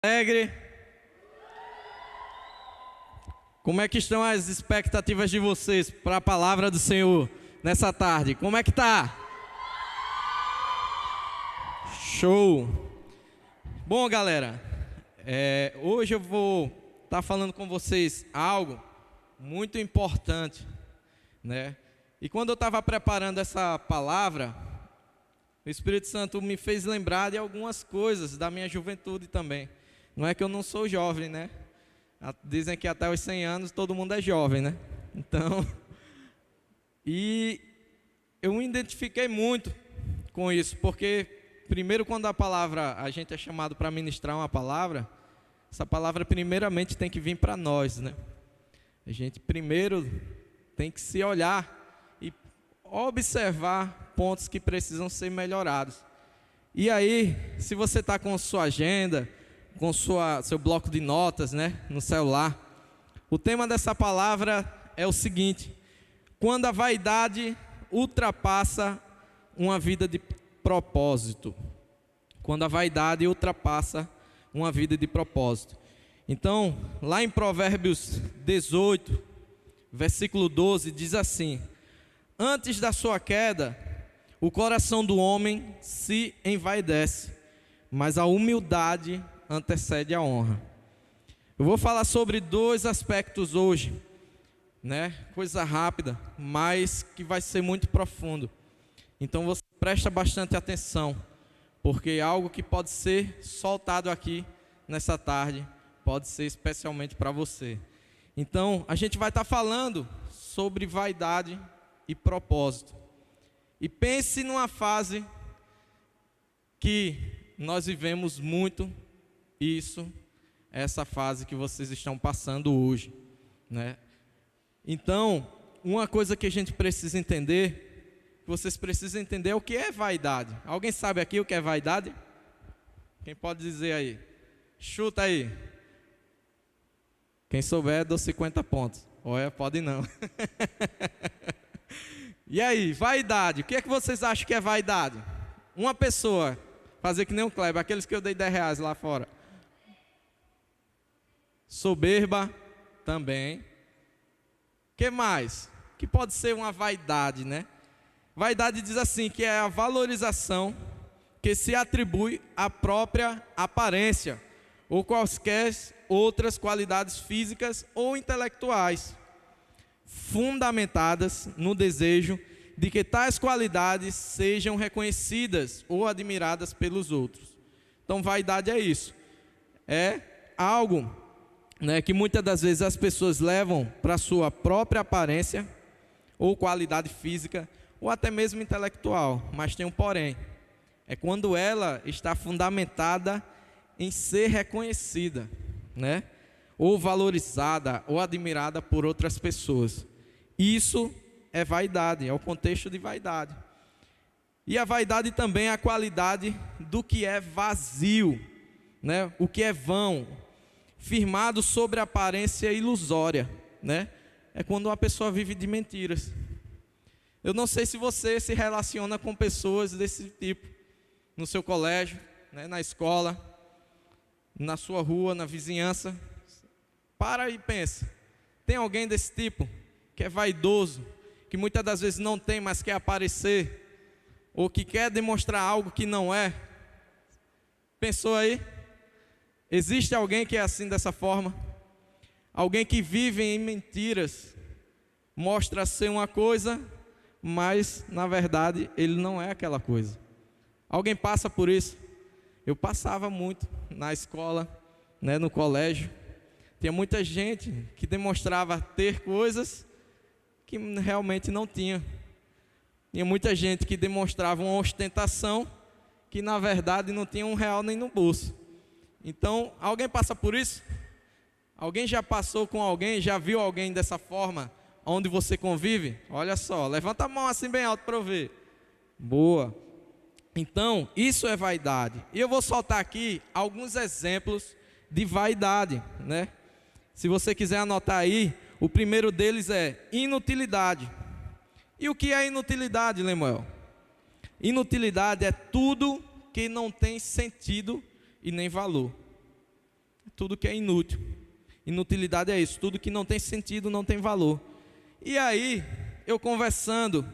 Alegre. Como é que estão as expectativas de vocês para a palavra do Senhor nessa tarde? Como é que tá? Show! Bom, galera, hoje eu vou estar falando com vocês algo muito importante, né? E quando eu estava preparando essa palavra, o Espírito Santo me fez lembrar de algumas coisas da minha juventude também. Não é que eu não sou jovem, né? Dizem que até os 100 anos todo mundo é jovem, né? Então, e eu me identifiquei muito com isso, porque primeiro quando a gente é chamado para ministrar uma palavra, essa palavra primeiramente tem que vir para nós, né? A gente primeiro tem que se olhar e observar pontos que precisam ser melhorados. E aí, se você está com sua agenda, com seu bloco de notas, né, no celular, o tema dessa palavra é o seguinte: quando a vaidade ultrapassa uma vida de propósito. Quando a vaidade ultrapassa uma vida de propósito. Então, lá em Provérbios 18, versículo 12, diz assim: antes da sua queda, o coração do homem se envaidece, mas a humildade antecede a honra. Eu vou falar sobre dois aspectos hoje, né? Coisa rápida, mas que vai ser muito profundo. Então você presta bastante atenção, porque algo que pode ser soltado aqui nessa tarde pode ser especialmente para você. Então a gente vai estar falando sobre vaidade e propósito. E pense numa fase que nós vivemos muito isso, essa fase que vocês estão passando hoje, né? Então, uma coisa que a gente precisa entender, que vocês precisam entender, é o que é vaidade. Alguém sabe aqui o que é vaidade? Quem pode dizer aí? Chuta aí. Quem souber, dou 50 pontos. Olha, pode não. E aí, vaidade, o que é que vocês acham que é vaidade? Uma pessoa, fazer que nem o Kleber, aqueles que eu dei 10 reais lá fora. Soberba, também. Que mais? Que pode ser uma vaidade, né? Vaidade diz assim, que é a valorização que se atribui à própria aparência, ou quaisquer outras qualidades físicas ou intelectuais, fundamentadas no desejo de que tais qualidades sejam reconhecidas ou admiradas pelos outros. Então, vaidade é isso. É algo, né, que muitas das vezes as pessoas levam para a sua própria aparência ou qualidade física ou até mesmo intelectual, mas tem um porém. É quando ela está fundamentada em ser reconhecida, né, ou valorizada ou admirada por outras pessoas. Isso é vaidade, é o contexto de vaidade. E a vaidade também é a qualidade do que é vazio, né? O que é vão, firmado sobre a aparência ilusória, né? É quando uma pessoa vive de mentiras. Eu não sei se você se relaciona com pessoas desse tipo, no seu colégio, né? Na escola, na sua rua, na vizinhança. Para e pensa, tem alguém desse tipo que é vaidoso, que muitas das vezes não tem, mas quer aparecer, ou que quer demonstrar algo que não é? Pensou aí? Existe alguém que é assim, dessa forma? Alguém que vive em mentiras, mostra ser uma coisa, mas na verdade ele não é aquela coisa. Alguém passa por isso? Eu passava muito na escola, né, no colégio. Tinha muita gente que demonstrava ter coisas que realmente não tinha. Tinha muita gente que demonstrava uma ostentação que na verdade não tinha R$1 nem no bolso. Então, alguém passa por isso? Alguém já passou com alguém, já viu alguém dessa forma, onde você convive? Olha só, levanta a mão assim bem alto para eu ver. Boa. Então, isso é vaidade. E eu vou soltar aqui alguns exemplos de vaidade, né? Se você quiser anotar aí, o primeiro deles é inutilidade. E o que é inutilidade, Lemuel? Inutilidade é tudo que não tem sentido e nem valor. tudo que é inútil. Inutilidade é isso, tudo que não tem sentido, não tem valor. E aí, eu conversando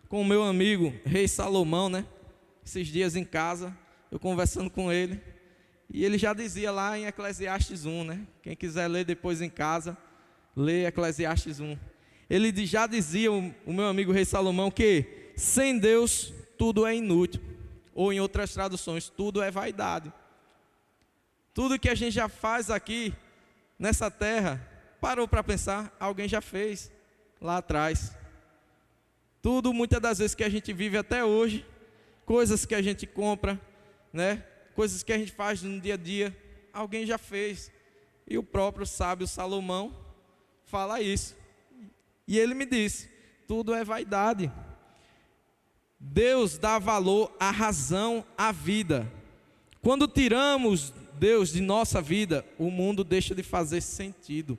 com o meu amigo Rei Salomão, né? Esses dias em casa, eu conversando com ele, e ele já dizia lá em Eclesiastes 1, né? Quem quiser ler depois em casa, lê Eclesiastes 1. Ele já dizia, o meu amigo Rei Salomão, que sem Deus tudo é inútil. Ou em outras traduções, tudo é vaidade. Tudo que a gente já faz aqui, nessa terra, parou para pensar, alguém já fez lá atrás. Tudo, muitas das vezes que a gente vive até hoje, coisas que a gente compra, né? Coisas que a gente faz no dia a dia, alguém já fez. E o próprio sábio Salomão fala isso. E ele me disse, tudo é vaidade. Deus dá valor à razão, à vida. Quando tiramos Deus de nossa vida, o mundo deixa de fazer sentido.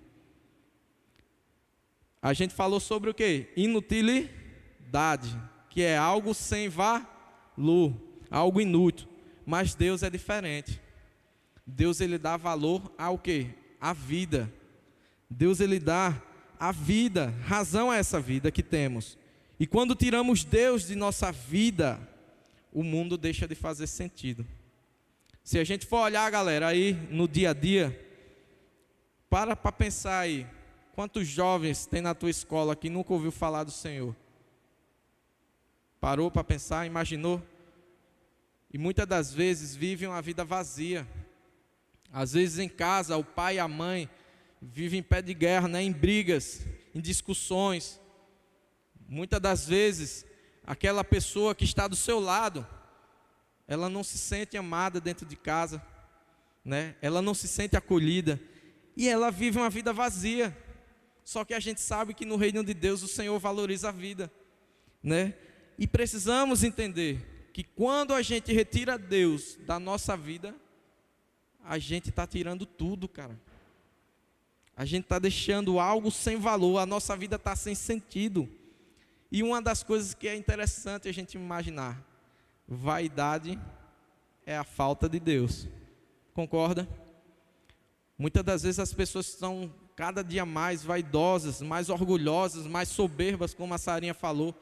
A gente falou sobre o quê? Inutilidade, que é algo sem valor, algo inútil. Mas Deus é diferente. Deus, ele dá valor ao quê? À vida. Deus, ele dá a vida, razão a essa vida que temos. E quando tiramos Deus de nossa vida, o mundo deixa de fazer sentido. Se a gente for olhar, galera, aí no dia a dia, para pensar aí, quantos jovens tem na tua escola que nunca ouviu falar do Senhor? Parou para pensar, imaginou? E muitas das vezes vivem uma vida vazia. Às vezes em casa, o pai e a mãe vivem em pé de guerra, né, em brigas, em discussões. Muitas das vezes, aquela pessoa que está do seu lado, ela não se sente amada dentro de casa, né? Ela não se sente acolhida, e ela vive uma vida vazia. Só que a gente sabe que no reino de Deus o Senhor valoriza a vida, né? E precisamos entender que quando a gente retira Deus da nossa vida, a gente está tirando tudo, cara. A gente está deixando algo sem valor, a nossa vida está sem sentido. E uma das coisas que é interessante a gente imaginar, vaidade é a falta de Deus. Concorda? Muitas das vezes as pessoas estão cada dia mais vaidosas, mais orgulhosas, mais soberbas, como a Sarinha falou.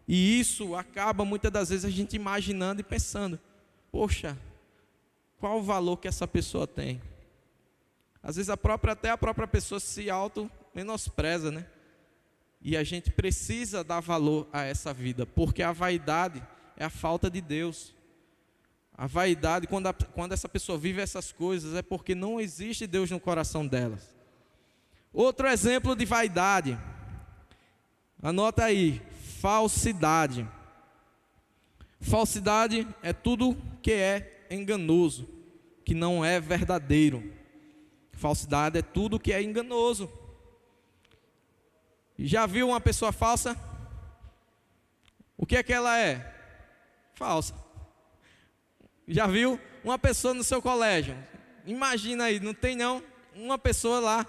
E isso acaba muitas das vezes a gente imaginando e pensando, poxa, qual o valor que essa pessoa tem? Às vezes até a própria pessoa se auto-menospreza, né? E a gente precisa dar valor a essa vida, porque a vaidade é a falta de Deus. A vaidade, quando essa pessoa vive essas coisas, é porque não existe Deus no coração delas. Outro exemplo de vaidade, anota aí, falsidade. Falsidade é tudo que é enganoso, que não é verdadeiro. Falsidade é tudo que é enganoso. Já viu uma pessoa falsa? O que é que ela é? Falsa. Já viu uma pessoa no seu colégio? Imagina aí, não tem não? Uma pessoa lá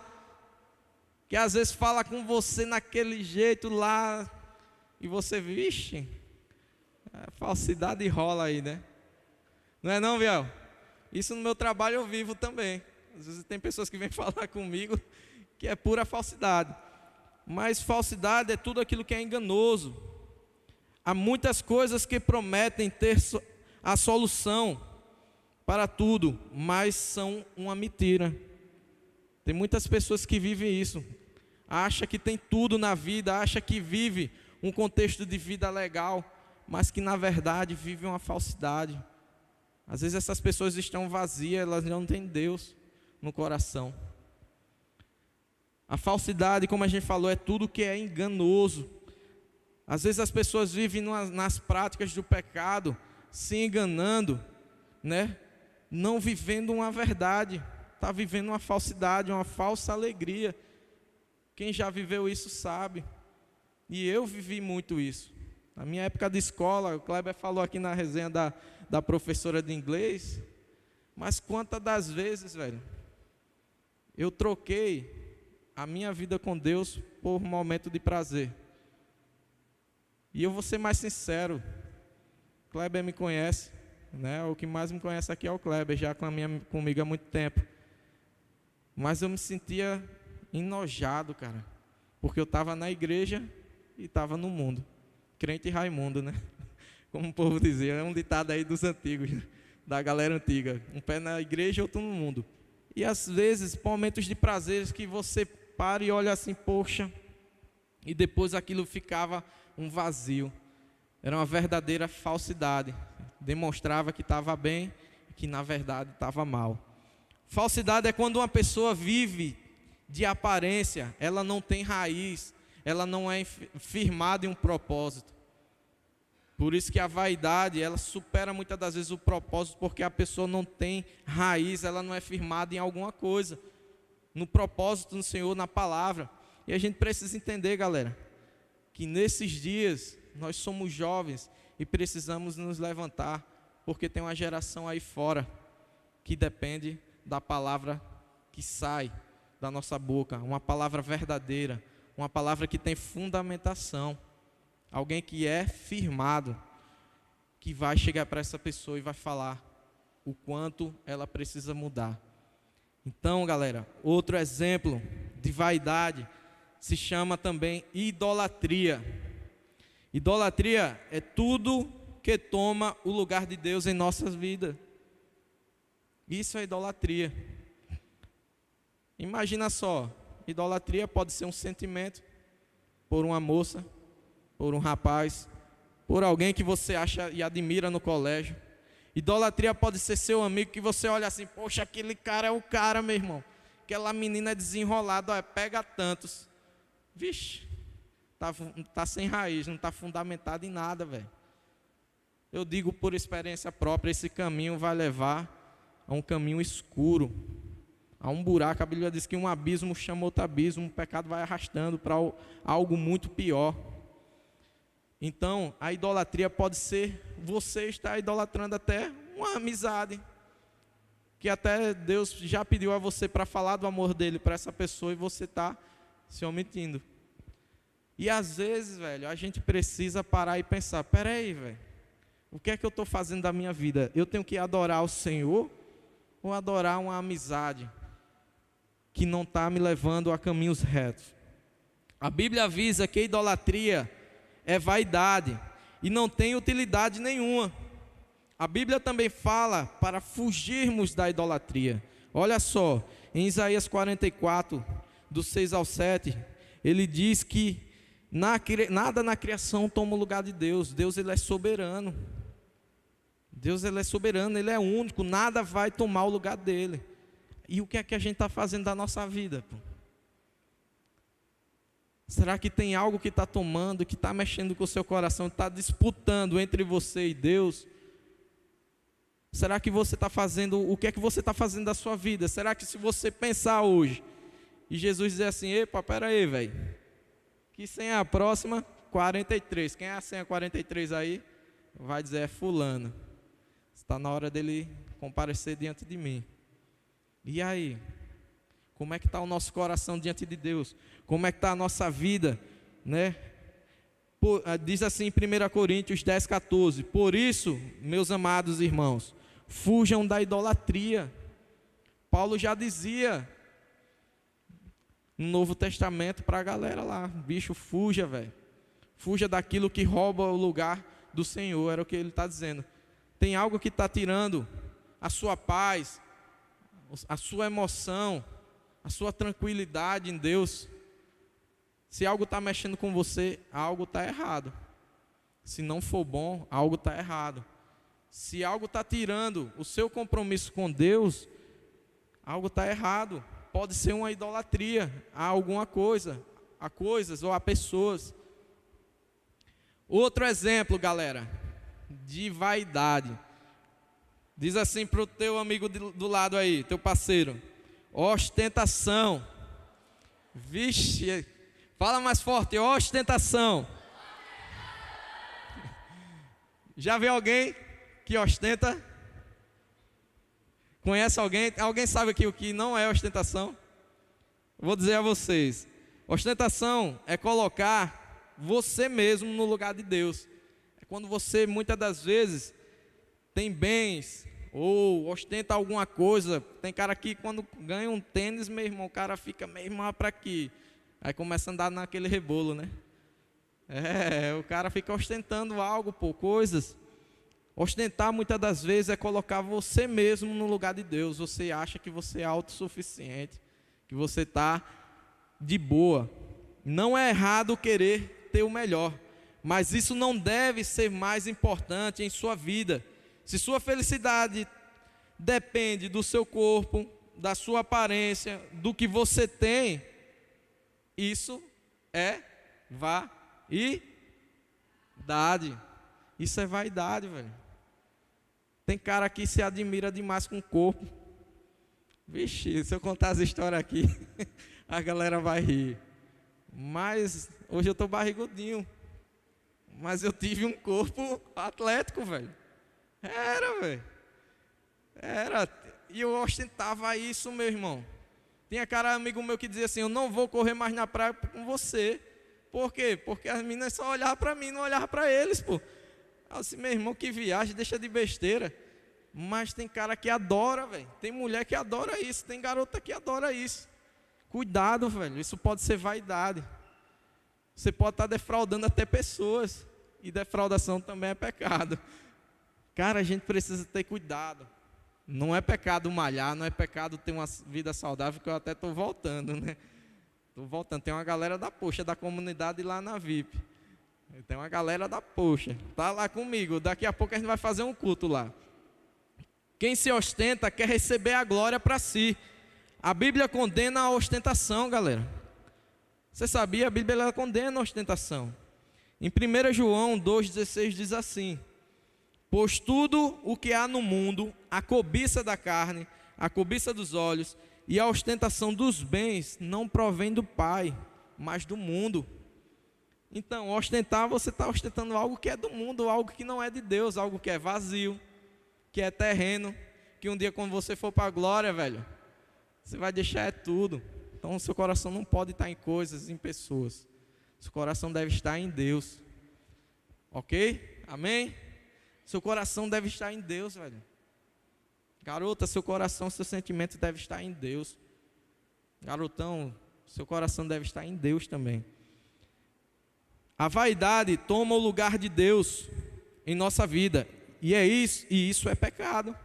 que às vezes fala com você naquele jeito lá e você, vixe, a falsidade rola aí, né? Não é não, Biel? Isso no meu trabalho eu vivo também. Às vezes tem pessoas que vêm falar comigo que é pura falsidade. Mas falsidade é tudo aquilo que é enganoso. Há muitas coisas que prometem ter a solução para tudo, mas são uma mentira. Tem muitas pessoas que vivem isso. Acha que tem tudo na vida, acha que vive um contexto de vida legal, mas que na verdade vive uma falsidade. Às vezes essas pessoas estão vazias, elas não têm Deus no coração. A falsidade, como a gente falou, é tudo que é enganoso. Às vezes as pessoas vivem nas práticas do pecado, se enganando, né? Não vivendo uma verdade, está vivendo uma falsidade, uma falsa alegria. Quem já viveu isso sabe. E eu vivi muito isso. Na minha época de escola, o Kleber falou aqui na resenha da professora de inglês, mas quantas das vezes, velho, eu troquei a minha vida com Deus por um momento de prazer. E eu vou ser mais sincero, Kleber me conhece, né? O que mais me conhece aqui é o Kleber, já comigo há muito tempo. Mas eu me sentia enojado, cara, porque eu estava na igreja e estava no mundo. Crente Raimundo, né? Como o povo dizia, é um ditado aí dos antigos, da galera antiga. Um pé na igreja e outro no mundo. E às vezes, momentos de prazeres que você para e olha assim, poxa, e depois aquilo ficava um vazio. Era uma verdadeira falsidade. Demonstrava que estava bem, que na verdade estava mal. Falsidade é quando uma pessoa vive de aparência, ela não tem raiz, ela não é firmada em um propósito. Por isso que a vaidade, ela supera muitas das vezes o propósito, porque a pessoa não tem raiz, ela não é firmada em alguma coisa, no propósito do Senhor, na palavra. E a gente precisa entender, galera, que nesses dias nós somos jovens e precisamos nos levantar, porque tem uma geração aí fora que depende da palavra que sai da nossa boca, uma palavra verdadeira, uma palavra que tem fundamentação. Alguém que é firmado, que vai chegar para essa pessoa e vai falar o quanto ela precisa mudar. Então, galera, outro exemplo de vaidade se chama também idolatria. Idolatria é tudo que toma o lugar de Deus em nossas vidas. Isso é idolatria. Imagina só, idolatria pode ser um sentimento por uma moça, por um rapaz, por alguém que você acha e admira no colégio. Idolatria pode ser seu amigo que você olha assim, poxa, aquele cara é o cara, meu irmão. Aquela menina é desenrolada, olha, pega tantos. Vixe, tá sem raiz, não está fundamentado em nada, velho. Eu digo por experiência própria, esse caminho vai levar a um caminho escuro, a um buraco. A Bíblia diz que um abismo chama outro abismo, o pecado vai arrastando para algo muito pior. Então, a idolatria pode ser você estar idolatrando até uma amizade, que até Deus já pediu a você para falar do amor dele para essa pessoa e você está se omitindo. E às vezes, velho, a gente precisa parar e pensar, peraí, velho, o que é que eu estou fazendo da minha vida? Eu tenho que adorar o Senhor ou adorar uma amizade que não está me levando a caminhos retos? A Bíblia avisa que a idolatria é vaidade e não tem utilidade nenhuma. A Bíblia também fala para fugirmos da idolatria. Olha só, em Isaías 44, do 6 ao 7, ele diz que nada na criação toma o lugar de Deus. Deus, ele é soberano. Deus, ele é soberano, ele é único, nada vai tomar o lugar dele. E o que é que a gente está fazendo da nossa vida, pô? Será que tem algo que está tomando, que está mexendo com o seu coração, está disputando entre você e Deus? Será que você está fazendo, o que é que você está fazendo da sua vida? Será que se você pensar hoje, e Jesus dizer assim, epa, pera aí, velho, que senha é a próxima? 43, quem é a senha 43 aí? Vai dizer, é fulano. Está na hora dele comparecer diante de mim. E aí? Como é que está o nosso coração diante de Deus? Como é que está a nossa vida, né? Diz assim em 1 Coríntios 10, 14. Por isso, meus amados irmãos, fujam da idolatria. Paulo já dizia no Novo Testamento para a galera lá, bicho, fuja, velho. Fuja daquilo que rouba o lugar do Senhor, era o que ele está dizendo. Tem algo que está tirando a sua paz, a sua emoção, a sua tranquilidade em Deus. Se algo está mexendo com você, algo está errado. Se não for bom, algo está errado. Se algo está tirando o seu compromisso com Deus, algo está errado. Pode ser uma idolatria a alguma coisa, a coisas ou a pessoas. Outro exemplo, galera, de vaidade. Diz assim para o teu amigo do lado aí, teu parceiro: ostentação. Vixe, fala mais forte, ostentação. Já viu alguém que ostenta? Conhece alguém? Alguém sabe aqui o que não é ostentação? Vou dizer a vocês: ostentação é colocar você mesmo no lugar de Deus. É quando você muitas das vezes tem bens ou ostenta alguma coisa. Tem cara que quando ganha um tênis, meu irmão, o cara fica, meu irmão, para aqui. Aí começa a andar naquele rebolo, né? O cara fica ostentando algo, pô, coisas. Ostentar muitas das vezes é colocar você mesmo no lugar de Deus. Você acha que você é autossuficiente, que você está de boa. Não é errado querer ter o melhor, mas isso não deve ser mais importante em sua vida. Se sua felicidade depende do seu corpo, da sua aparência, do que você tem, isso é vaidade. Isso é vaidade, velho. Tem cara que se admira demais com o corpo. Vixe, se eu contar as histórias aqui, a galera vai rir. Mas hoje eu tô barrigudinho. Mas eu tive um corpo atlético, velho. Velho. E eu ostentava isso, meu irmão. Tinha cara amigo meu que dizia assim: eu não vou correr mais na praia com você. Por quê? Porque as meninas só olhavam para mim, não olhavam para eles, pô. Assim, meu irmão, que viagem, deixa de besteira. Mas tem cara que adora, velho. Tem mulher que adora isso, tem garota que adora isso. Cuidado, velho, isso pode ser vaidade. Você pode estar defraudando até pessoas. E defraudação também é pecado. Cara, a gente precisa ter cuidado. Não é pecado malhar, não é pecado ter uma vida saudável, que eu até estou voltando, né? Estou voltando. Tem uma galera da poxa, da comunidade lá na VIP. Tem uma galera da poxa. Está lá comigo. Daqui a pouco a gente vai fazer um culto lá. Quem se ostenta quer receber a glória para si. A Bíblia condena a ostentação, galera. Você sabia? A Bíblia ela condena a ostentação. Em 1 João 2,16 diz assim: pois tudo o que há no mundo, a cobiça da carne, a cobiça dos olhos e a ostentação dos bens, não provém do Pai, mas do mundo. Então, ostentar, você está ostentando algo que é do mundo, algo que não é de Deus, algo que é vazio, que é terreno, que um dia quando você for para a glória, velho, você vai deixar tudo. Então, o seu coração não pode estar em coisas, em pessoas. Seu coração deve estar em Deus. Ok? Amém? Seu coração deve estar em Deus, velho. Garota, seu coração, seu sentimento deve estar em Deus. Garotão, seu coração deve estar em Deus também. A vaidade toma o lugar de Deus em nossa vida. E isso é pecado.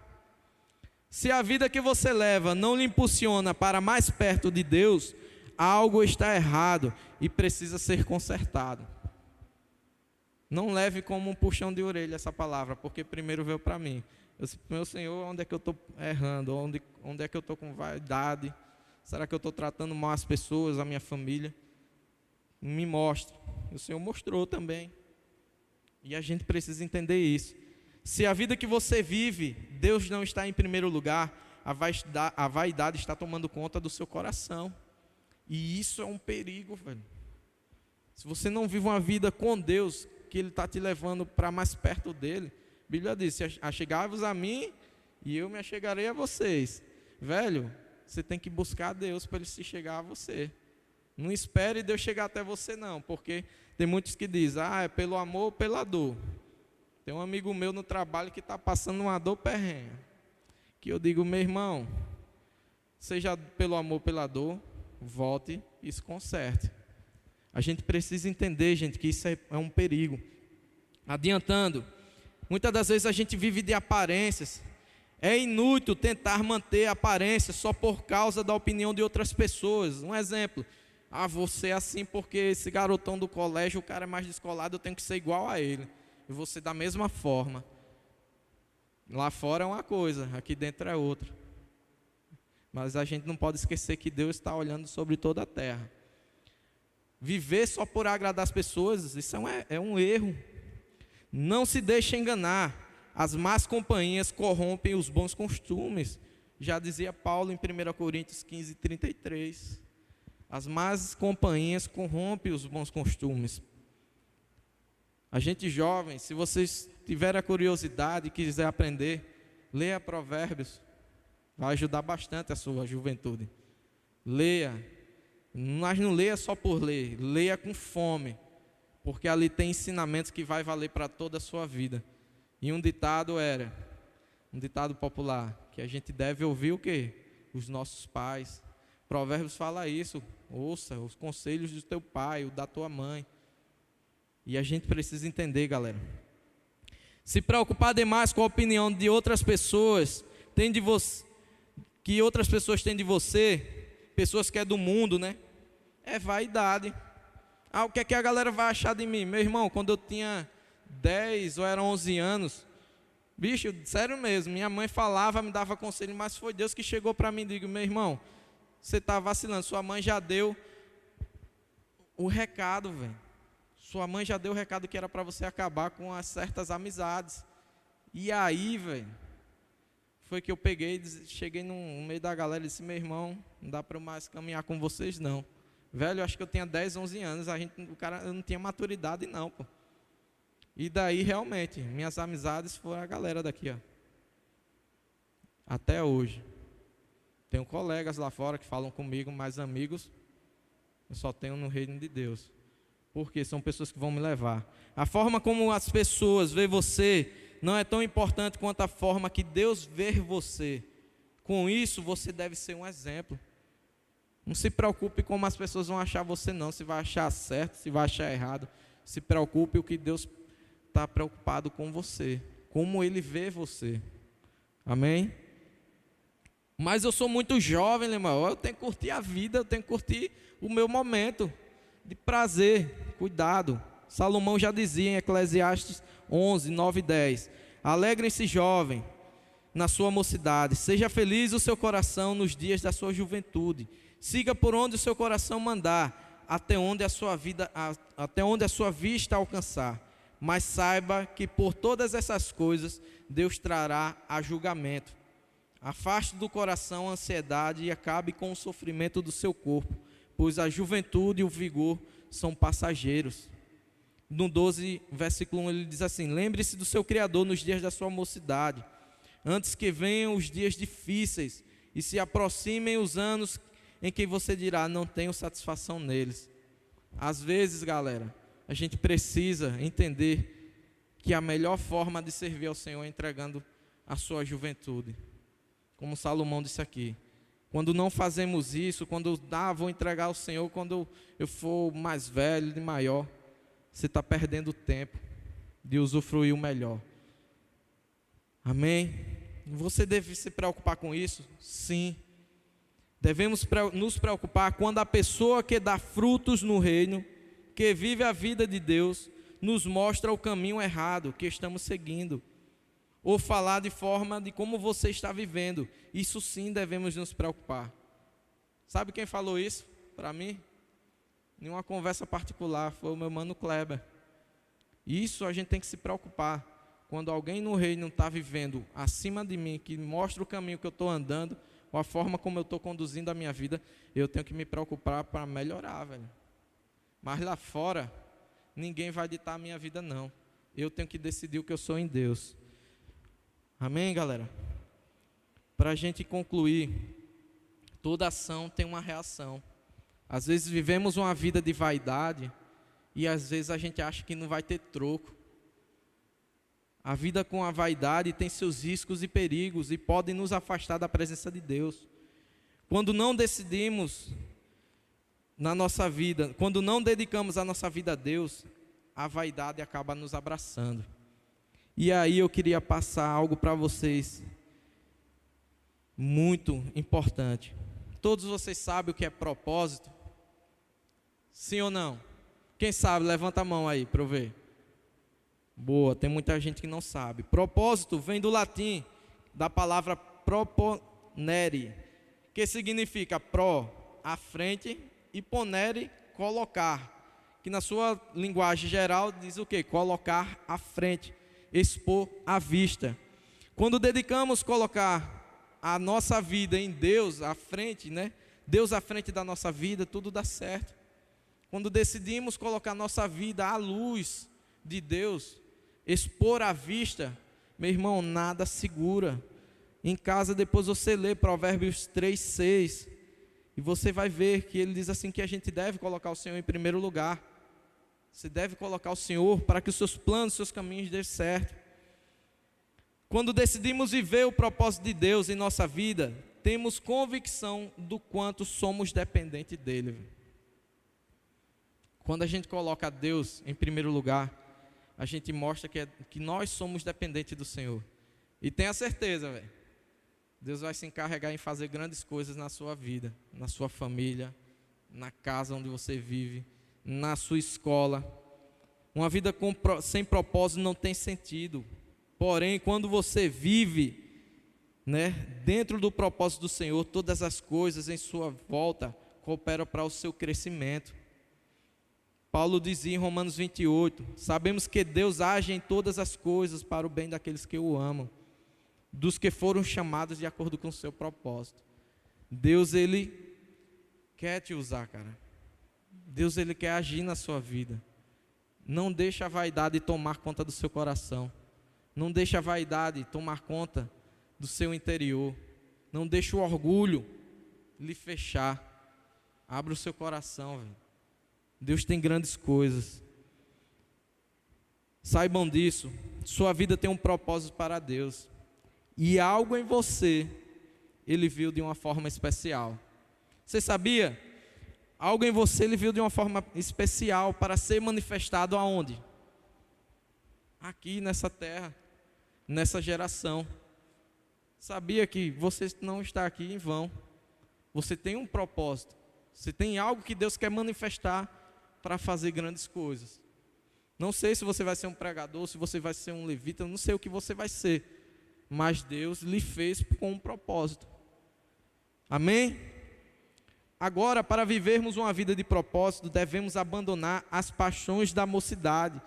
Se a vida que você leva não lhe impulsiona para mais perto de Deus, algo está errado e precisa ser consertado. Não leve como um puxão de orelha essa palavra, porque primeiro veio para mim. Eu disse: meu Senhor, onde é que eu estou errando? Onde é que eu estou com vaidade? Será que eu estou tratando mal as pessoas, a minha família? Me mostra. E o Senhor mostrou também. E a gente precisa entender isso. Se a vida que você vive, Deus não está em primeiro lugar, a vaidade está tomando conta do seu coração. E isso é um perigo, velho. Se você não vive uma vida com Deus, que Ele está te levando para mais perto dEle, a Bíblia diz: achegai-vos a mim e eu me achegarei a vocês. Velho, você tem que buscar a Deus para Ele se chegar a você. Não espere Deus chegar até você não, porque tem muitos que dizem: é pelo amor ou pela dor. Tem um amigo meu no trabalho que está passando uma dor perrenha, que eu digo: meu irmão, seja pelo amor ou pela dor, volte e se conserte. A gente precisa entender, gente, que isso é um perigo. Adiantando, muitas das vezes a gente vive de aparências. É inútil tentar manter a aparência só por causa da opinião de outras pessoas. Um exemplo: você é assim porque esse garotão do colégio, o cara é mais descolado, eu tenho que ser igual a ele. E você da mesma forma. Lá fora é uma coisa, aqui dentro é outra. Mas a gente não pode esquecer que Deus está olhando sobre toda a terra. Viver só por agradar as pessoas, isso é um erro. Não se deixe enganar. As más companhias corrompem os bons costumes. Já dizia Paulo em 1 Coríntios 15:33. As más companhias corrompem os bons costumes. A gente jovem, se vocês tiverem a curiosidade e quiser aprender, leia Provérbios. Vai ajudar bastante a sua juventude. Leia. Mas não leia só por ler, leia com fome, porque ali tem ensinamentos que vai valer para toda a sua vida. E um ditado era: um ditado popular, que a gente deve ouvir o quê? Os nossos pais. Provérbios fala isso, ouça os conselhos do teu pai, o da tua mãe. E a gente precisa entender, galera. Se preocupar demais com a opinião de outras pessoas, que outras pessoas têm de você, pessoas que é do mundo, né? É vaidade. O que é que a galera vai achar de mim? Meu irmão, quando eu tinha 10 ou era 11 anos, bicho, sério mesmo, minha mãe falava, me dava conselho, mas foi Deus que chegou para mim e disse: meu irmão, você está vacilando, sua mãe já deu o recado, velho. Sua mãe já deu o recado que era para você acabar com as certas amizades. E aí, velho, foi que eu peguei, cheguei no meio da galera e disse: meu irmão, não dá para eu mais caminhar com vocês não. Velho, eu acho que eu tinha 10, 11 anos, o cara não tinha maturidade não, pô. E daí, realmente, minhas amizades foram a galera daqui, ó. Até hoje. Tenho colegas lá fora que falam comigo, mas amigos eu só tenho no reino de Deus. Porque são pessoas que vão me levar. A forma como as pessoas veem você não é tão importante quanto a forma que Deus vê você. Com isso, você deve ser um exemplo. Não se preocupe como as pessoas vão achar você não, se vai achar certo, se vai achar errado. Se preocupe o que Deus está preocupado com você, como Ele vê você. Amém? Mas eu sou muito jovem, irmão, eu tenho que curtir a vida, eu tenho que curtir o meu momento de prazer, cuidado. Salomão já dizia em Eclesiastes 11, 9 e 10: alegrem-se, jovem, na sua mocidade, seja feliz o seu coração nos dias da sua juventude, siga por onde o seu coração mandar, até onde a sua vista alcançar, mas saiba que por todas essas coisas Deus trará a julgamento. Afaste do coração a ansiedade e acabe com o sofrimento do seu corpo, pois a juventude e o vigor são passageiros. No 12, versículo 1, ele diz assim: lembre-se do seu Criador nos dias da sua mocidade, antes que venham os dias difíceis e se aproximem os anos em que você dirá: não tenho satisfação neles. Às vezes, galera, a gente precisa entender que a melhor forma de servir ao Senhor é entregando a sua juventude. Como Salomão disse aqui, quando não fazemos isso, quando vou entregar ao Senhor quando eu for mais velho e maior, você está perdendo tempo de usufruir o melhor. Amém? Você deve se preocupar com isso? Sim. Devemos nos preocupar quando a pessoa que dá frutos no reino, que vive a vida de Deus, nos mostra o caminho errado que estamos seguindo, ou falar de forma de como você está vivendo. Isso sim devemos nos preocupar. Sabe quem falou isso para mim? Em uma conversa particular, foi o meu mano Kleber. Isso a gente tem que se preocupar. Quando alguém no reino não está vivendo acima de mim, que mostra o caminho que eu estou andando, ou a forma como eu estou conduzindo a minha vida, eu tenho que me preocupar para melhorar, velho. Mas lá fora, ninguém vai ditar a minha vida não. Eu tenho que decidir o que eu sou em Deus. Amém, galera? Para a gente concluir, toda ação tem uma reação. Às vezes vivemos uma vida de vaidade e às vezes a gente acha que não vai ter troco. A vida com a vaidade tem seus riscos e perigos e podem nos afastar da presença de Deus. Quando não decidimos na nossa vida, quando não dedicamos a nossa vida a Deus, a vaidade acaba nos abraçando. E aí eu queria passar algo para vocês muito importante. Todos vocês sabem o que é propósito? Sim ou não? Quem sabe, levanta a mão aí para eu ver. Boa, tem muita gente que não sabe. Propósito vem do latim, da palavra proponere, que significa pro, à frente, e ponere, colocar, que na sua linguagem geral diz o quê? Colocar à frente, expor à vista. Quando dedicamos colocar a nossa vida em Deus à frente, né? Deus à frente da nossa vida, tudo dá certo. Quando decidimos colocar nossa vida à luz de Deus, expor à vista, meu irmão, nada segura. Em casa depois você lê Provérbios 3, 6, e você vai ver que ele diz assim que a gente deve colocar o Senhor em primeiro lugar. Você deve colocar o Senhor para que os seus planos, os seus caminhos dêem certo. Quando decidimos viver o propósito de Deus em nossa vida, temos convicção do quanto somos dependentes dele. Quando a gente coloca Deus em primeiro lugar, a gente mostra que nós somos dependentes do Senhor. E tenha certeza, velho, Deus vai se encarregar em fazer grandes coisas na sua vida, na sua família, na casa onde você vive, na sua escola. Uma vida sem propósito não tem sentido. Porém, quando você vive, dentro do propósito do Senhor, todas as coisas em sua volta cooperam para o seu crescimento. Paulo dizia em Romanos 28, sabemos que Deus age em todas as coisas para o bem daqueles que o amam, dos que foram chamados de acordo com o seu propósito. Deus, Ele quer te usar, cara. Deus, Ele quer agir na sua vida. Não deixa a vaidade tomar conta do seu coração. Não deixa a vaidade tomar conta do seu interior. Não deixa o orgulho lhe fechar. Abra o seu coração, velho. Deus tem grandes coisas. Saibam disso. Sua vida tem um propósito para Deus. E algo em você, Ele viu de uma forma especial. Você sabia? Algo em você, Ele viu de uma forma especial para ser manifestado aonde? Aqui nessa terra, nessa geração. Sabia que você não está aqui em vão. Você tem um propósito. Você tem algo que Deus quer manifestar para fazer grandes coisas. Não sei se você vai ser um pregador, se você vai ser um levita, não sei o que você vai ser. Mas Deus lhe fez com um propósito. Amém? Agora, para vivermos uma vida de propósito, devemos abandonar as paixões da mocidade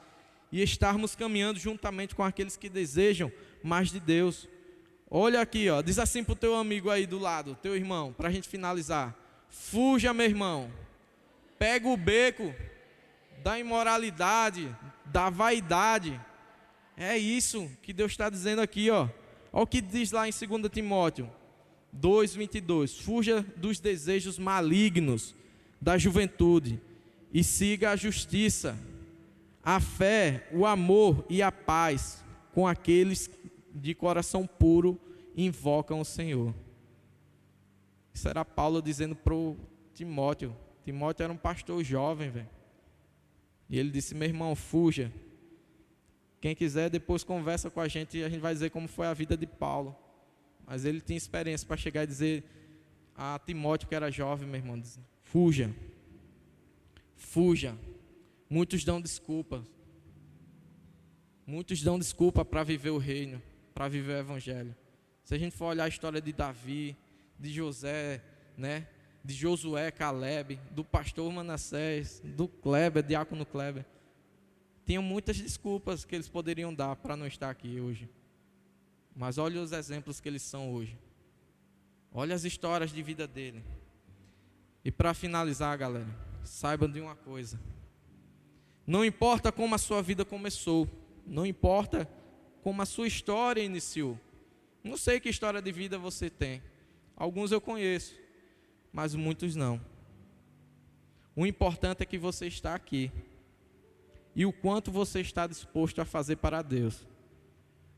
e estarmos caminhando juntamente com aqueles que desejam mais de Deus. Olha aqui, ó, diz assim para o teu amigo aí do lado, teu irmão, para a gente finalizar. Fuja, meu irmão. Pega o beco da imoralidade, da vaidade. É isso que Deus está dizendo aqui, ó. Olha o que diz lá em 2 Timóteo 2:22. Fuja dos desejos malignos da juventude e siga a justiça, a fé, o amor e a paz com aqueles de coração puro invocam o Senhor. Isso era Paulo dizendo para o Timóteo. Timóteo era um pastor jovem, velho. E ele disse, meu irmão, fuja. Quem quiser depois conversa com a gente vai dizer como foi a vida de Paulo. Mas ele tinha experiência para chegar e dizer a Timóteo, que era jovem, meu irmão, diz, fuja. Fuja. Muitos dão desculpas. Muitos dão desculpa para viver o reino, para viver o evangelho. Se a gente for olhar a história de Davi, de José, de Josué, Caleb, do pastor Manassés, do Kleber, diácono Kleber, tinham muitas desculpas que eles poderiam dar para não estar aqui hoje. Mas olha os exemplos que eles são hoje. Olha as histórias de vida dele. E para finalizar, galera, saibam de uma coisa. Não importa como a sua vida começou, não importa como a sua história iniciou. Não sei que história de vida você tem. Alguns eu conheço, mas muitos não. O importante é que você está aqui. E o quanto você está disposto a fazer para Deus.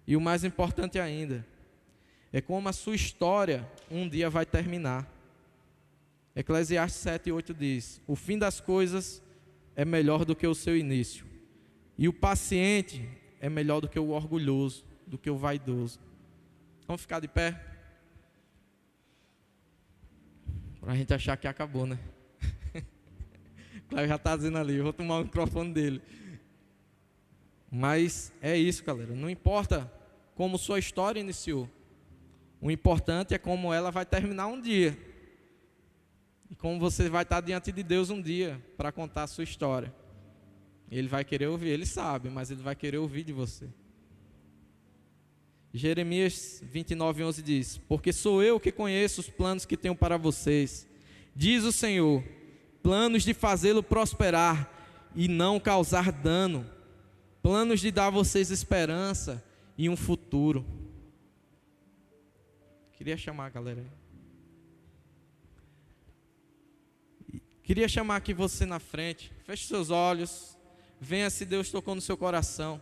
E o mais importante ainda, é como a sua história um dia vai terminar. Eclesiastes 7:8 diz, o fim das coisas é melhor do que o seu início. E o paciente é melhor do que o orgulhoso, do que o vaidoso. Vamos ficar de pé? Para a gente achar que acabou, né? Cláudio já está dizendo ali, eu vou tomar o microfone dele. Mas é isso, galera. Não importa como sua história iniciou. O importante é como ela vai terminar um dia. E como você vai estar diante de Deus um dia para contar a sua história. Ele vai querer ouvir, ele sabe, mas ele vai querer ouvir de você. Jeremias 29:11 diz, porque sou eu que conheço os planos que tenho para vocês, diz o Senhor, planos de fazê-lo prosperar e não causar dano, planos de dar a vocês esperança e um futuro. Queria chamar a galera. Queria chamar aqui você na frente. Feche seus olhos. Venha se Deus tocou no seu coração.